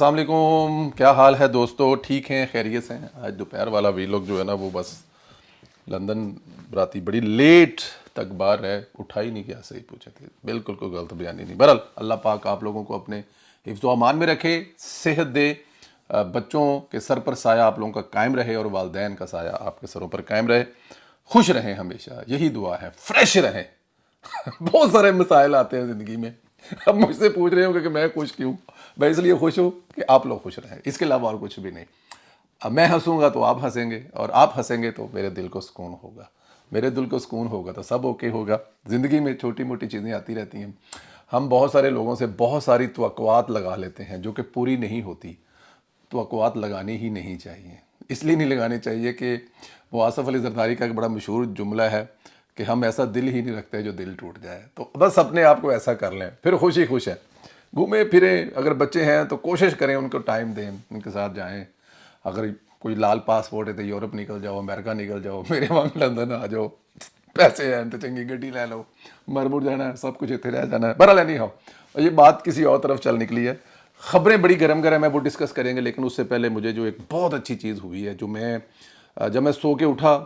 अस्सलाम वालेकुम, क्या हाल है दोस्तों? ठीक हैं, खैरियत से हैं? आज दोपहर वाला वीलॉग जो है ना वो बस लंदन राती बड़ी लेट तक बाहर है, उठा ही नहीं गया। सही पूछे थे, बिल्कुल कोई गलत बयानी नहीं। बहरहाल अल्लाह पाक आप लोगों को अपने हिफ्ज़ व अमान में रखे, सेहत दे, बच्चों के सर पर साया आप लोगों का कायम रहे और वालदैन का साया आपके सरों पर कायम रहे। खुश रहें हमेशा, यही दुआ है। फ्रेश रहें। बहुत सारे मसाइल आते हैं ज़िंदगी में। अब मुझसे पूछ रहे होंगे कि मैं खुश क्यों? मैं इसलिए खुश हूँ कि आप लोग खुश रहें, इसके अलावा और कुछ भी नहीं। अब मैं हंसूंगा तो आप हंसेंगे, और आप हंसेंगे तो मेरे दिल को सुकून होगा। मेरे दिल को सुकून होगा तो सब ओके होगा। ज़िंदगी में छोटी मोटी चीज़ें आती रहती हैं। हम बहुत सारे लोगों से बहुत सारी तवक्कुआत लगा लेते हैं जो कि पूरी नहीं होती। तवक्कुआत लगानी ही नहीं चाहिए। इसलिए नहीं लगानी चाहिए कि वो आसफ़ अली ज़रदारी का एक बड़ा मशहूर जुमला है कि हम ऐसा दिल ही नहीं रखते जो दिल टूट जाए। तो बस अपने आप को ऐसा कर लें, फिर खुश ही खुश है। घूमें फिरें, अगर बच्चे हैं तो कोशिश करें उनको टाइम दें, उनके साथ जाएं। अगर कोई लाल पासपोर्ट है तो यूरोप निकल जाओ, अमेरिका निकल जाओ, मेरे वहाँ लंदन आ जाओ। पैसे हैं तो चंगी गड्डी ले लो, मरमुर जाना है, सब कुछ इतने रह जाना है। बहरहाल नहीं हो, ये बात किसी और तरफ चल निकली है। खबरें बड़ी गर्म गर्म है, वो डिस्कस करेंगे, लेकिन उससे पहले मुझे जो एक बहुत अच्छी चीज़ हुई है, जो जब मैं सो के उठा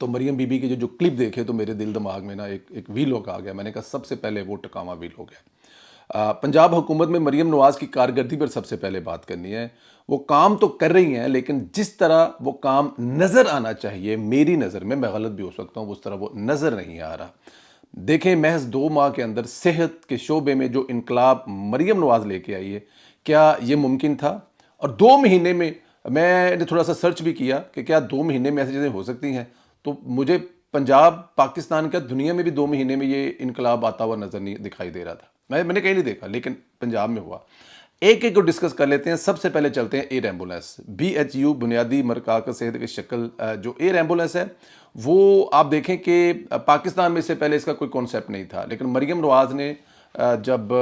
तो मरियम बीबी के जो क्लिप देखे तो मेरे दिल दिमाग में ना एक वीलॉग आ गया। मैंने कहा सबसे पहले वो टकामा वीलॉग है। पंजाब हुकूमत में मरियम नवाज़ की कारकर्दगी पर सबसे पहले बात करनी है। वो काम तो कर रही हैं, लेकिन जिस तरह वो काम नज़र आना चाहिए, मेरी नज़र में, मैं गलत भी हो सकता हूँ, उस तरह वो नज़र नहीं आ रहा। देखें, महज 2 माह के अंदर सेहत के शोबे में जो इनकलाब मरियम नवाज़ लेके आई है, क्या ये मुमकिन था? और 2 महीने में, मैंने थोड़ा सा सर्च भी किया कि क्या 2 महीने में ऐसी चीज़ें हो सकती हैं, तो मुझे पंजाब, पाकिस्तान का, दुनिया में भी 2 महीने में ये इनकलाब आता हुआ नज़र नहीं दिखाई दे रहा था। मैंने कहीं नहीं देखा, लेकिन पंजाब में हुआ। एक एक को डिस्कस कर लेते हैं। सबसे पहले चलते हैं एयर एम्बुलेंस। BHU बुनियादी मरकाज़ सेहत की शक्ल, जो एयर एम्बुलेंस है वो आप देखें कि पाकिस्तान में इससे पहले इसका कोई कॉन्सेप्ट नहीं था, लेकिन मरियम नवाज़ ने जब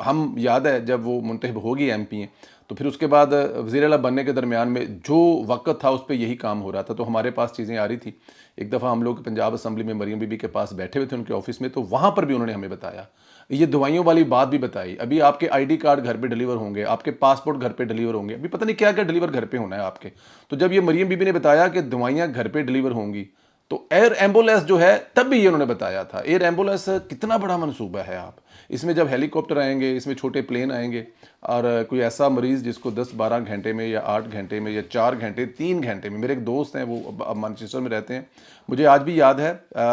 हम याद है जब वो मुंतखब होगी MP हैं, तो फिर उसके बाद वज़ीर आला बनने के दरमियान में जो वक्त था उस पर यही काम हो रहा था, तो हमारे पास चीज़ें आ रही थी। एक दफ़ा हम लोग पंजाब असम्बली में मरियम बीबी के पास बैठे हुए थे उनके ऑफिस में, तो वहाँ पर भी उन्होंने हमें बताया, ये दवाइयों वाली बात भी बताई। अभी आपके ID कार्ड घर पे डिलीवर होंगे, आपके पासपोर्ट घर पे डिलीवर होंगे, अभी पता नहीं क्या क्या डिलीवर घर पे होना है आपके। तो जब ये मरियम बीबी ने बताया कि दवाइयाँ घर पे डिलीवर होंगी, तो एयर एम्बुलेंस जो है, तब भी ये उन्होंने बताया था। एयर एम्बुलेंस कितना बड़ा मनसूबा है आप, इसमें जब हेलीकॉप्टर आएंगे, इसमें छोटे प्लेन आएंगे, और कोई ऐसा मरीज़ जिसको 10-12 घंटे में या 8 घंटे में या 4 घंटे, 3 घंटे में, मेरे एक दोस्त हैं वो अब मैनचेस्टर में रहते हैं, मुझे आज भी याद है,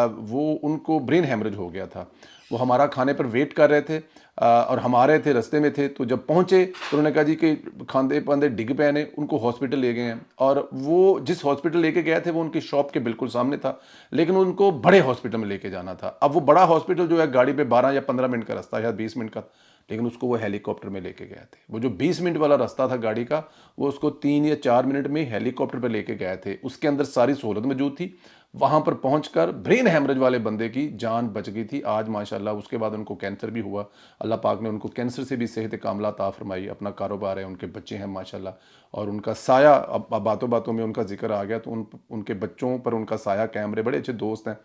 वो उनको ब्रेन हेमरेज हो गया था। वो हमारा खाने पर वेट कर रहे थे, और हम आ रहे थे, रास्ते में थे, तो जब पहुंचे तो उन्होंने कहा जी कि खांदे पांदे डिग पे ने, उनको हॉस्पिटल ले गए हैं। और वो जिस हॉस्पिटल लेके गए थे वो उनकी शॉप के बिल्कुल सामने था, लेकिन उनको बड़े हॉस्पिटल में लेके जाना था। अब वो बड़ा हॉस्पिटल जो है गाड़ी पे 12 या 15 मिनट का रास्ता है या 20 मिनट का, लेकिन उसको वो हेलीकॉप्टर में लेके गए थे। वो जो 20 मिनट वाला रास्ता था गाड़ी का, वो उसको 3 या 4 मिनट में हेलीकॉप्टर पे लेके गए थे। उसके अंदर सारी सहूलत मौजूद थी। वहां पर पहुंचकर ब्रेन हेमरेज वाले बंदे की जान बच गई थी आज माशाल्लाह। उसके बाद उनको कैंसर भी हुआ, अल्लाह पाक ने उनको कैंसर से भी सेहत कामला अता फरमाई। अपना कारोबार है, उनके बच्चे हैं माशाल्लाह, और उनका साया, अब बातों बातों में उनका जिक्र आ गया तो उनके बच्चों पर उनका साया कायम रहे। बड़े अच्छे दोस्त हैं।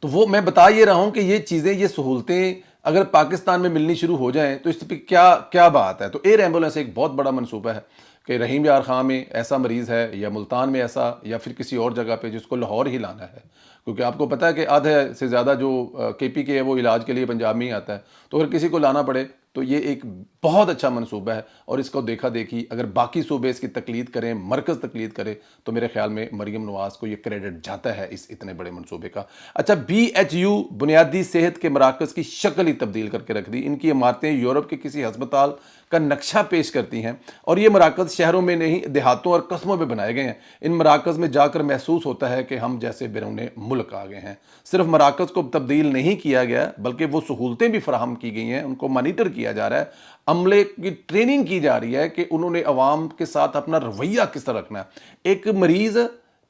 तो वो मैं बता ये रहा हूं कि ये चीज़ें, ये सहूलतें अगर पाकिस्तान में मिलनी शुरू हो जाएं तो इस पर क्या क्या बात है। तो एयर एम्बुलेंस एक बहुत बड़ा मनसूबा है कि रहीम यार खां में ऐसा मरीज़ है, या मुल्तान में ऐसा, या फिर किसी और जगह पे जिसको लाहौर ही लाना है, क्योंकि आपको पता है कि आधे से ज़्यादा जो KPK है वो इलाज के लिए पंजाब में ही आता है। तो अगर किसी को लाना पड़े तो ये एक बहुत अच्छा मनसूबा है, और इसको देखा देखी अगर बाकी सूबे इसकी तकलीद करें, मरकज़ तकलीद करे, तो मेरे ख्याल में मरियम नवाज़ को ये क्रेडिट जाता है इस इतने बड़े मनसूबे का। अच्छा, BHU बुनियादी सेहत के मराकज़ की शक्ल ही तब्दील करके रख दी। इनकी इमारतें यूरोप के किसी अस्पताल का नक्शा पेश करती हैं, और ये मराकज़ शहरों में नहीं, देहातों और कस्बों में बनाए गए हैं। इन मराकज़ में जाकर महसूस होता है कि हम जैसे बैरून मुल्क आ गए हैं। सिर्फ मराकज़ को तब्दील नहीं किया गया, बल्कि वो सहूलतें भी फराहम की गई हैं, उनको मॉनिटर किया जा रहा है, अमले की ट्रेनिंग की जा रही है कि उन्होंने अवाम के साथ अपना रवैया किस तरह रखना है। एक मरीज़,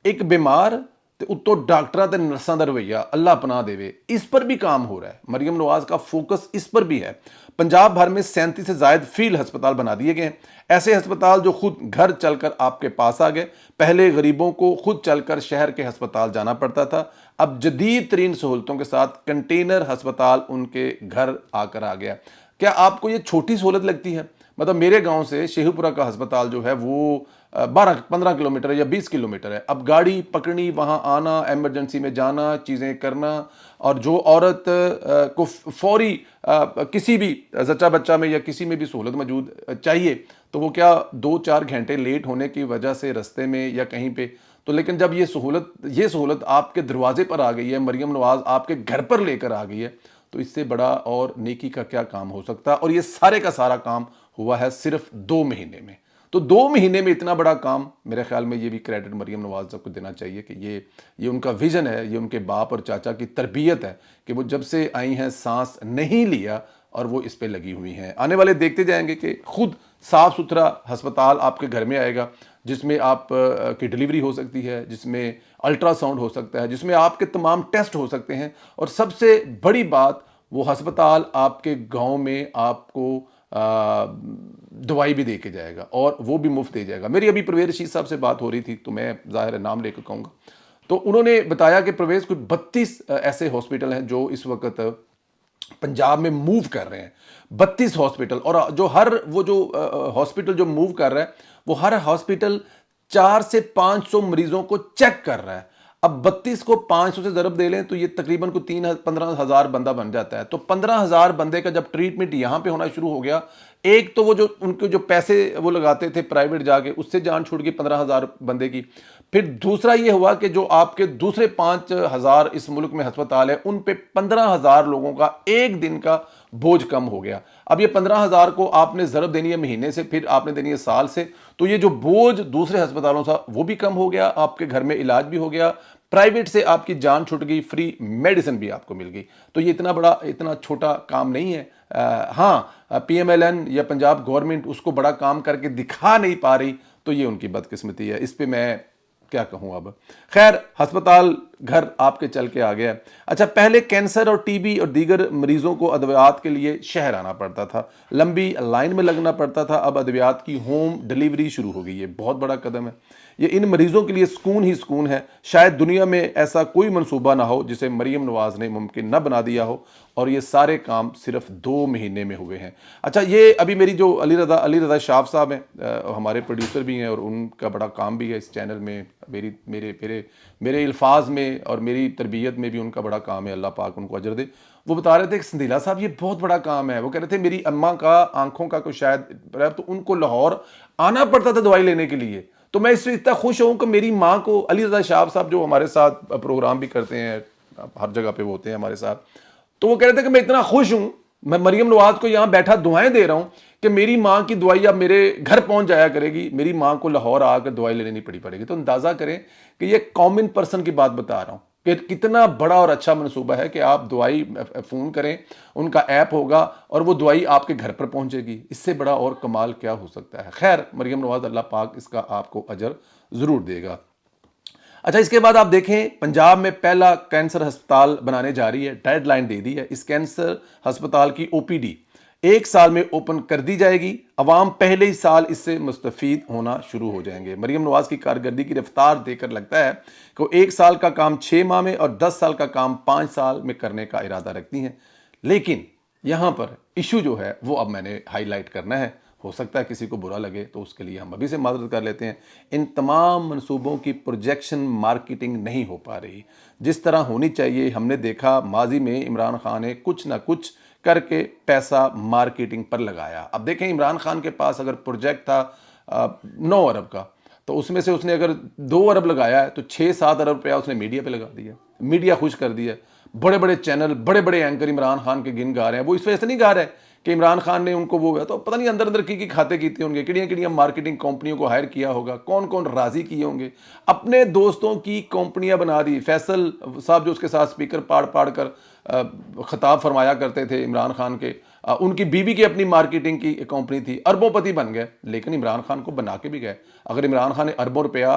एक बीमार, ਤੇ ਉੱਤੋਂ डॉक्टर ਤੇ नर्सा का रवैया अल्लाह पनाह देवे, इस पर भी काम हो रहा है। मरियम नवाज का फोकस इस पर भी है। पंजाब भर में 37 से जायद फील्ड अस्पताल बना दिए गए हैं, ऐसे अस्पताल जो खुद घर चलकर आपके पास आ गए। पहले गरीबों को खुद चलकर शहर के अस्पताल जाना पड़ता था, अब जदीद तरीन सहूलतों के साथ कंटेनर अस्पताल उनके घर आकर आ गया। क्या आपको ये छोटी सहूलत लगती है? मतलब मेरे गांव से शेखुपुरा का अस्पताल जो है वो 12-15 किलोमीटर या 20 किलोमीटर है। अब गाड़ी पकड़नी, वहां आना, इमरजेंसी में जाना, चीजें करना, और जो औरत को फौरी किसी भी जच्चा बच्चा में या किसी में भी सहूलत मौजूद चाहिए, तो वो क्या 2-4 घंटे लेट होने की वजह से रास्ते में या कहीं पे, तो लेकिन जब ये सहूलत आपके दरवाजे पर आ गई है, मरियम नवाज आपके घर पर लेकर आ गई है, तो इससे बड़ा और नेकी का क्या काम हो सकता है? और ये सारे का सारा काम हुआ है सिर्फ 2 महीने में। तो 2 महीने में इतना बड़ा काम, मेरे ख्याल में ये भी क्रेडिट मरियम नवाज साहब को देना चाहिए कि ये उनका विजन है, ये उनके बाप और चाचा की तरबियत है कि वो जब से आई हैं सांस नहीं लिया और वो इस पे लगी हुई हैं। आने वाले देखते जाएंगे कि खुद साफ सुथरा अस्पताल आपके घर में आएगा, जिसमें आप की डिलीवरी हो सकती है, जिसमें अल्ट्रासाउंड हो सकता है, जिसमें आपके तमाम टेस्ट हो सकते हैं, और सबसे बड़ी बात, वो अस्पताल आपके गांव में आपको दवाई भी दे के जाएगा और वो भी मुफ्त दे जाएगा। मेरी अभी परवेज रशीद साहब से बात हो रही थी, तो मैं ज़ाहिर है नाम लेकर कहूँगा, तो उन्होंने बताया कि परवेज कोई 32 ऐसे हॉस्पिटल हैं जो इस वक्त पंजाब में मूव कर रहे हैं। 32 हॉस्पिटल, और जो हॉस्पिटल जो मूव कर रहा है, वो हर हॉस्पिटल 400 से 500 मरीजों को चेक कर रहा है। अब 32 को 500 से ज़रब दे लें तो ये तकरीबन को 15,000 बंदा बन जाता है। तो 15,000 बंदे का जब ट्रीटमेंट यहां पे होना शुरू हो गया, एक तो वो जो उनके जो पैसे वो लगाते थे प्राइवेट जाके, उससे जान छूट गई 15,000 बंदे की। फिर दूसरा ये हुआ कि जो आपके दूसरे 5,000 इस मुल्क में अस्पताल है, उन पे 15,000 लोगों का एक दिन का बोझ कम हो गया। अब ये 15,000 को आपने ज़रब देनी है महीने से, फिर आपने देनी है साल से, तो ये जो बोझ दूसरे अस्पतालों से वो भी कम हो गया, आपके घर में इलाज भी हो गया, प्राइवेट से आपकी जान छूट गई, फ्री मेडिसिन भी आपको मिल गई। तो ये इतना छोटा काम नहीं है। हाँ, पीएमएलएन या पंजाब गवर्नमेंट उसको बड़ा काम करके दिखा नहीं पा रही, तो ये उनकी बदकिस्मती है। इस पे मैं क्या कहूँ अब। खैर, अस्पताल घर आपके चल के आ गया। अच्छा, पहले कैंसर और टीबी और दीगर मरीजों को अद्वियात के लिए शहर आना पड़ता था, लंबी लाइन में लगना पड़ता था। अब अद्वियात की होम डिलीवरी शुरू हो गई है, बहुत बड़ा कदम है ये। इन मरीजों के लिए सुकून ही सुकून है। शायद दुनिया में ऐसा कोई मंसूबा ना हो जिसे मरियम नवाज ने मुमकिन न बना दिया हो, और ये सारे काम सिर्फ 2 महीने में हुए हैं। अच्छा, ये अभी मेरी जो अली रज़ा शाफ साहब हैं, हमारे प्रोड्यूसर भी हैं और उनका बड़ा काम भी है इस चैनल में, मेरे अल्फाज में और मेरी तरबियत में भी उनका बड़ा काम है, अल्लाह पाक उनको अजर दे। वो बता रहे थे कि संदीला साहब ये बहुत बड़ा काम है। वो कह रहे थे मेरी अम्मा का आंखों का कोई शायद, तो उनको लाहौर आना पड़ता था दवाई लेने के लिए। तो मैं इससे इतना खुश हूं कि मेरी माँ को, अली रज़ा शाह साहब जो हमारे साथ प्रोग्राम भी करते हैं, हर जगह पे वो होते हैं हमारे साथ, तो वो कह रहे थे कि मैं इतना खुश हूं, मैं मरियम नवाज को यहां बैठा दुआएं दे रहा हूं कि मेरी माँ की दवाई अब मेरे घर पहुंच जाया करेगी, मेरी माँ को लाहौर आकर दवाई लेनी नहीं पड़ेगी। तो अंदाजा करें कि ये कॉमन पर्सन की बात बता रहा हूं कि कितना बड़ा और अच्छा मनसूबा है कि आप दवाई फ़ोन करें, उनका ऐप होगा और वो दवाई आपके घर पर पहुंचेगी। इससे बड़ा और कमाल क्या हो सकता है। खैर, मरियम नवाज, अल्लाह पाक इसका आपको अजर ज़रूर देगा। अच्छा, इसके बाद आप देखें, पंजाब में पहला कैंसर अस्पताल बनाने जा रही है, डेडलाइन दे दी है। इस कैंसर अस्पताल की ओपीडी 1 साल में ओपन कर दी जाएगी। अवाम पहले ही साल इससे मुस्तफीद होना शुरू हो जाएंगे। मरियम नवाज की कारकर्दगी की रफ्तार देखकर लगता है कि वो 1 साल का काम 6 माह में और 10 साल का काम 5 साल में करने का इरादा रखती हैं। लेकिन यहां पर इशू जो है वो अब मैंने हाईलाइट करना है। हो सकता है किसी को बुरा लगे, तो उसके लिए हम अभी से माजरत कर लेते हैं। इन तमाम मंसूबों की प्रोजेक्शन मार्केटिंग नहीं हो पा रही जिस तरह होनी चाहिए। हमने देखा माजी में इमरान खान ने कुछ ना कुछ करके पैसा मार्केटिंग पर लगाया। अब देखें, इमरान खान के पास अगर प्रोजेक्ट था 9 अरब का, तो उसमें से उसने अगर 2 अरब लगाया है, तो 6-7 अरब रुपया उसने मीडिया पे लगा दिया, मीडिया खुश कर दिया। बड़े बड़े चैनल, बड़े बड़े एंकर इमरान खान के गिन गा रहे हैं। वो इस वजह से नहीं गा रहे कि इमरान खान ने उनको वो, तो पता नहीं अंदर अंदर की खाते की होंगे, किड़ियाँ मार्केटिंग कंपनियों को हायर किया होगा, कौन कौन राजी किए होंगे, अपने दोस्तों की कंपनियां बना दी। फैसल साहब जो उसके साथ स्पीकर पाड़ पाड़ कर खिताब फरमाया करते थे इमरान खान के, उनकी बीवी की अपनी मार्केटिंग की कंपनी थी, अरबोंपति बन गए। लेकिन इमरान खान को बना के भी गए। अगर इमरान खान ने अरबों रुपया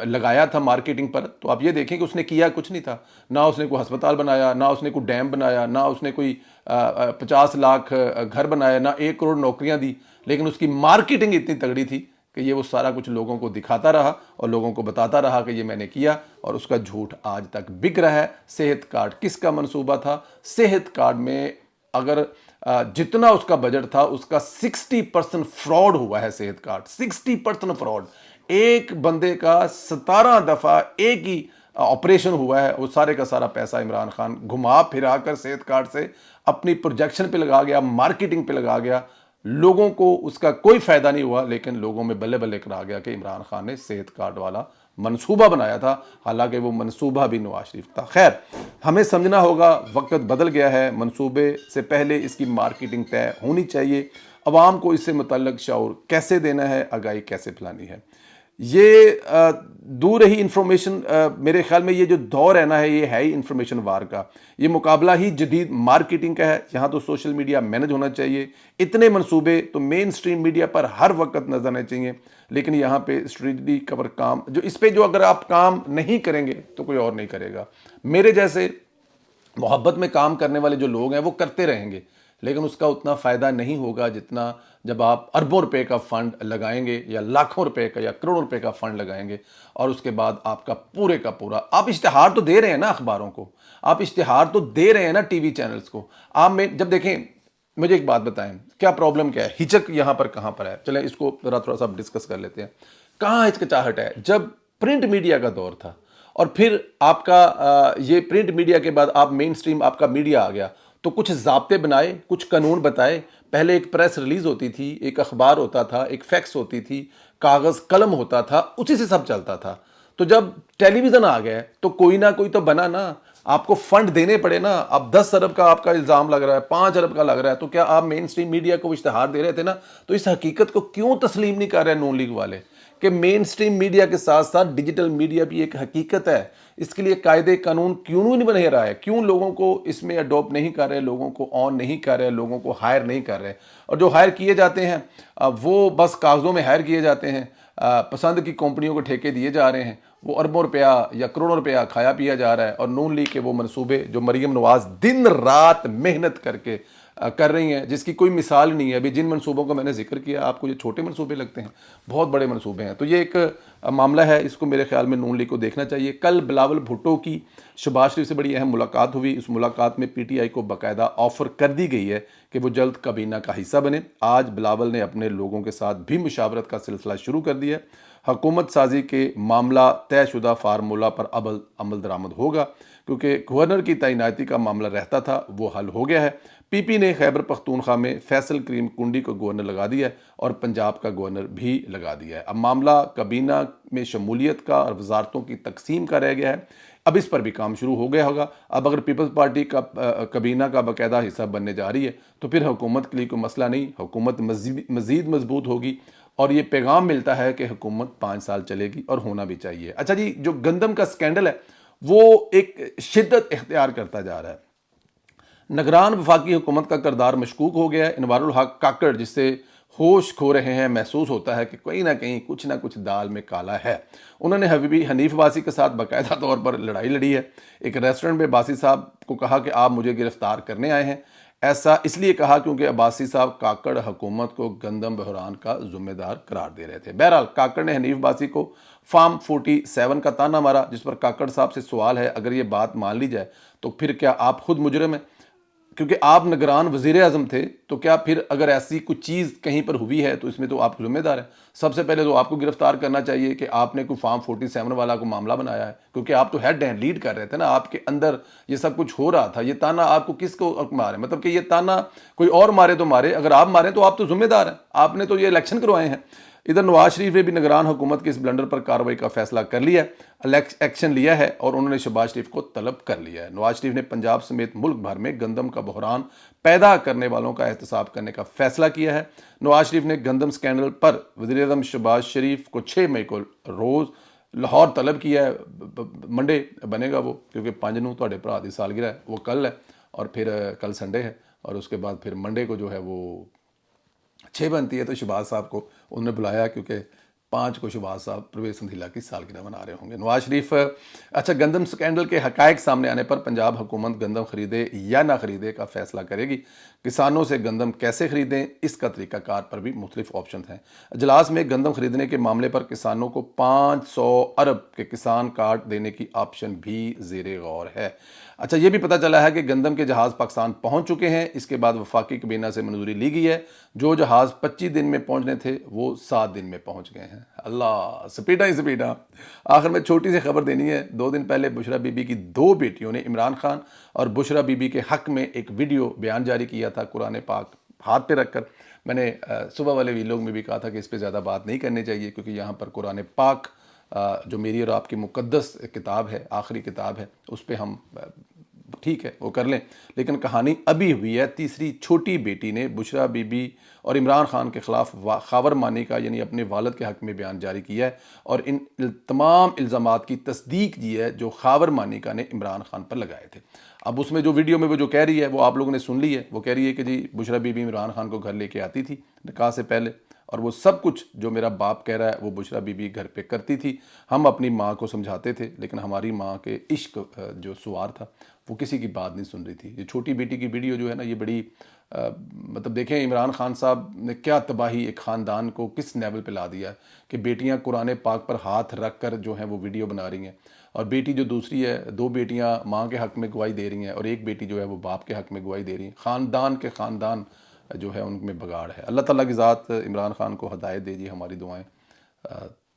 लगाया था मार्केटिंग पर, तो आप ये देखें कि उसने किया कुछ नहीं था। ना उसने कोई अस्पताल बनाया, ना उसने कोई डैम बनाया, ना उसने कोई 50 लाख घर बनाया, ना 1 करोड़ नौकरियां दी। लेकिन उसकी मार्केटिंग इतनी तगड़ी थी कि ये वो सारा कुछ लोगों को दिखाता रहा और लोगों को बताता रहा कि ये मैंने किया, और उसका झूठ आज तक बिक रहा है। सेहत कार्ड किसका मंसूबा था? सेहत कार्ड में अगर जितना उसका बजट था उसका 60% फ्रॉड हुआ है सेहत कार्ड, 60% फ्रॉड। एक बंदे का 17 दफा एक ही ऑपरेशन हुआ है, वो सारे का सारा पैसा इमरान खान घुमा फिरा कर सेहत कार्ड से अपनी प्रोजेक्शन पे लगा गया, मार्केटिंग पे लगा गया। लोगों को उसका कोई फायदा नहीं हुआ, लेकिन लोगों में बल्ले बल्ले करा गया कि इमरान खान ने सेहत कार्ड वाला मंसूबा बनाया था, हालांकि वो मंसूबा भी नवाज शरीफ था। खैर, हमें समझना होगा वक्त बदल गया है, मंसूबे से पहले इसकी मार्केटिंग तय होनी चाहिए, अवाम को इससे मुतल्लिक शऊर कैसे देना है, आगाही कैसे फैलानी है। ये दूर रही इंफॉर्मेशन, मेरे ख्याल में ये जो दौर है ना है, ये है ही इंफॉर्मेशन वार का, ये मुकाबला ही जदीद मार्केटिंग का है। यहाँ तो सोशल मीडिया मैनेज होना चाहिए, इतने मंसूबे तो मेन स्ट्रीम मीडिया पर हर वक्त नजर आने चाहिए, लेकिन यहाँ पे स्ट्रेटजी का काम जो इस पे जो अगर आप काम नहीं करेंगे तो कोई और नहीं करेगा। मेरे जैसे मोहब्बत में काम करने वाले जो लोग हैं वो करते रहेंगे, लेकिन उसका उतना फ़ायदा नहीं होगा जितना जब आप अरबों रुपए का फंड लगाएंगे या लाखों रुपए का या करोड़ों रुपए का फंड लगाएंगे, और उसके बाद आपका पूरे का पूरा, आप इश्तिहार तो दे रहे हैं ना अखबारों को, आप इश्तिहार तो दे रहे हैं ना टीवी चैनल्स को। आप में जब देखें, मुझे एक बात बताएं, क्या प्रॉब्लम क्या है, हिचक यहाँ पर कहाँ पर है, चलें इसको ज़रा थोड़ा सा डिस्कस कर लेते हैं। कहाँ हिचकिचाहट है? जब प्रिंट मीडिया का दौर था और फिर आपका ये प्रिंट मीडिया के बाद आप मेन स्ट्रीम आपका मीडिया आ गया, तो कुछ ज़ाब्ते बनाए, कुछ कानून बताए। पहले एक प्रेस रिलीज होती थी, एक अखबार होता था, एक फैक्स होती थी, कागज़ कलम होता था, उसी से सब चलता था। तो जब टेलीविज़न आ गया तो कोई ना कोई तो बना ना, आपको फंड देने पड़े ना। अब 10 अरब का आपका इल्ज़ाम लग रहा है, 5 अरब का लग रहा है, तो क्या आप मेन स्ट्रीम मीडिया को इश्तिहार दे रहे थे ना? तो इस हकीकत को क्यों तस्लीम नहीं कर रहे नून लीग वाले कि मेन स्ट्रीम मीडिया के साथ साथ डिजिटल मीडिया भी एक हकीकत है? इसके लिए कायदे कानून क्यों नहीं बने रहा है? क्यों लोगों को इसमें अडॉप्ट नहीं कर रहे, लोगों को ऑन नहीं कर रहे, लोगों को हायर नहीं कर रहे? और जो हायर किए जाते हैं वो बस कागज़ों में हायर किए जाते हैं, पसंद की कंपनियों को ठेके दिए जा रहे हैं, वो अरबों रुपया या करोड़ों रुपया खाया पिया जा रहा है। और नून लीग के वो मंसूबे जो मरीम नवाज दिन रात मेहनत करके कर रही हैं, जिसकी कोई मिसाल नहीं है। अभी जिन मंसूबों का मैंने जिक्र किया, आपको ये छोटे मंसूबे लगते हैं, बहुत बड़े मंसूबे हैं। तो ये एक मामला है, इसको मेरे ख्याल में नून लीग को देखना चाहिए। कल बिलावल भुट्टो की शहबाज शरीफ से बड़ी अहम मुलाकात हुई। उस मुलाकात में पीटीआई को बाकायदा ऑफर कर दी गई है कि वो जल्द काबीना का हिस्सा बने। आज बिलावल ने अपने लोगों के साथ भी मुशावरत का सिलसिला शुरू कर दिया है। हुकूमत साजी के मामला तयशुदा फार्मूला पर अब अमल दरामद होगा, क्योंकि गवर्नर की तैनाती का मामला रहता था, वो हल हो गया है। पीपी ने खैबर पख्तूनख्वा में फैसल करीम कुंडी को गवर्नर लगा दिया है और पंजाब का गवर्नर भी लगा दिया है। अब मामला काबीना में शमूलियत का और वजारतों की तकसीम का रह गया है। अब इस पर भी काम शुरू हो गया होगा। अब अगर पीपल्स पार्टी का काबीना का बाकायदा हिस्सा बनने जा रही है तो फिर हुकूमत के लिए कोई मसला नहीं, हुकूमत मज़ीद मजबूत होगी। और ये पैगाम मिलता है कि हुकूमत 5 साल चलेगी और होना भी चाहिए। अच्छा जी, जो गंदम का स्कैंडल है वो एक शिद्दत इख्तियार करता जा रहा है। निगरान वफाकी हुकूमत का किरदार मशकूक हो गया है। इनवारुल हक काकड़ जिससे होश खो रहे हैं, महसूस होता है कि कहीं ना कहीं कुछ ना कुछ दाल में काला है। उन्होंने हबीबी हनीफ बासी के साथ बाकायदा तौर पर लड़ाई लड़ी है। एक रेस्टोरेंट में बासी साहब को कहा कि आप मुझे गिरफ्तार करने आए हैं। ऐसा इसलिए कहा क्योंकि अब्बासी साहब काकड़ हुकूमत को गंदम बहरान का जिम्मेदार करार दे रहे थे। बहरहाल काकड़ ने हनीफ बासी को फार्म 47 का ताना मारा, जिस पर काकड़ साहब से सवाल है, अगर ये बात मान ली जाए तो फिर क्या आप खुद मुजरिम हैं? क्योंकि आप निगरान वजीर आजम थे, तो क्या फिर अगर ऐसी कुछ चीज़ कहीं पर हुई है तो इसमें तो आप जिम्मेदार हैं। सबसे पहले तो आपको गिरफ्तार करना चाहिए कि आपने कोई फार्म 47 वाला को मामला बनाया है, क्योंकि आप तो हेड हैं, लीड कर रहे थे ना, आपके अंदर ये सब कुछ हो रहा था। ये ताना आपको किसको मारे, मतलब कि ये ताना कोई और मारे तो मारे, अगर आप मारें तो आप तो जिम्मेदार हैं, आपने तो ये इलेक्शन करवाए हैं। इधर नवाज शरीफ ने भी निगरान हुकूमत के इस ब्लंडर पर कार्रवाई का फैसला कर लिया है, एक्शन लिया है और उन्होंने शहबाज शरीफ को तलब कर लिया है। नवाज शरीफ ने पंजाब समेत मुल्क भर में गंदम का बहरान पैदा करने वालों का एहतसाब करने का फैसला किया है। नवाज शरीफ ने गंदम स्कैंडल पर वज़ीर आज़म शहबाज शरीफ को 6 मई को रोज़ लाहौर तलब किया है। मंडे बनेगा वो, क्योंकि 5 नूं तुहाडे भरा दी सालगिरह है, वो कल है, और फिर कल संडे है, और उसके बाद फिर मंडे को जो है वो 6 बनती है। तो शहबाज साहब को उन्होंने बुलाया, क्योंकि 5 को शहबाज साहब परवेज संधीला की सालगिरह मना रहे होंगे। नवाज शरीफ अच्छा, गंदम स्कैंडल के हकायक सामने आने पर पंजाब हुकूमत गंदम खरीदे या ना खरीदे का फैसला करेगी। किसानों से गंदम कैसे खरीदें, इसका तरीकाकार पर भी मुख्तलिफ ऑप्शन हैं। अजलास में गंदम खरीदने के मामले पर किसानों को 500 अरब के किसान कार्ड देने की ऑप्शन भी ज़ेरे गौर है। अच्छा, ये भी पता चला है कि गंदम के जहाज़ पाकिस्तान पहुंच चुके हैं। इसके बाद वफाकी कबीना से मंजूरी ली गई है। जो जहाज़ 25 दिन में पहुंचने थे वो 7 दिन में पहुंच गए हैं। अल्लाह, स्पीडा ही स्पीडा। आखिर में छोटी सी खबर देनी है। 2 दिन पहले बुशरा बीबी की 2 बेटियों ने इमरान खान और बुशरा बीबी के हक में एक वीडियो बयान जारी किया था, कुरान पाक हाथ पे रखकर। मैंने सुबह वाले वीलॉग में भी कहा था कि इस पर ज़्यादा बात नहीं करनी चाहिए, क्योंकि यहाँ पर कुरान पाक जो मेरी और आपकी मुक़द्दस किताब है, आखिरी किताब है, उस पर हम ठीक है वो कर लें। लेकिन कहानी अभी हुई है। तीसरी छोटी बेटी ने बुशरा बीबी और इमरान खान के ख़िलाफ़ खावर मानी का, यानी अपने वालिद के हक़ में बयान जारी किया है और इन तमाम इल्ज़ामात की तस्दीक की है जो खावर मानी का ने इमरान खान पर लगाए थे। अब उसमें जो वीडियो में वो जो कह रही है वो आप लोगों ने सुन ली है। वो कह रही है कि जी बुशरा बीबी इमरान खान को घर लेके आती थी निकाह से पहले, और वो सब कुछ जो मेरा बाप कह रहा है वो बुशरा बीबी घर पे करती थी। हम अपनी माँ को समझाते थे, लेकिन हमारी माँ के इश्क जो सुवार था वो किसी की बात नहीं सुन रही थी। ये छोटी बेटी की वीडियो जो है ना, ये बड़ी मतलब देखें इमरान खान साहब ने क्या तबाही एक ख़ानदान को किस लेवल पे ला दिया कि बेटियां कुरान पाक पर हाथ रख कर जो हैं वो वीडियो बना रही हैं, और बेटी जो दूसरी है, 2 बेटियां माँ के हक़ में गवाही दे रही हैं और एक बेटी जो है वो बाप के हक़ में गवाही दे रही हैं। ख़ानदान के ख़ानदान जो है उनमें बगाड़ है। अल्लाह ताला की ज़ात इमरान खान को हदायत दे जी। हमारी दुआएं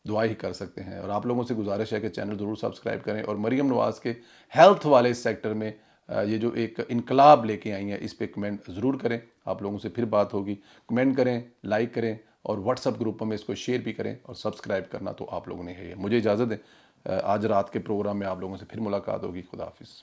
दुआ ही कर सकते हैं। और आप लोगों से गुजारिश है कि चैनल ज़रूर सब्सक्राइब करें और मरीम नवाज़ के हेल्थ वाले सेक्टर में ये जो एक इनकलाब लेके आई हैं इस पर कमेंट ज़रूर करें। आप लोगों से फिर बात होगी। कमेंट करें, लाइक करें और व्हाट्सअप ग्रुपों में इसको शेयर भी करें, और सब्सक्राइब करना तो आप लोगों ने है। मुझे इजाज़त दें, आज रात के प्रोग्राम में आप लोगों से फिर मुलाकात होगी। खुदा हाफिज़।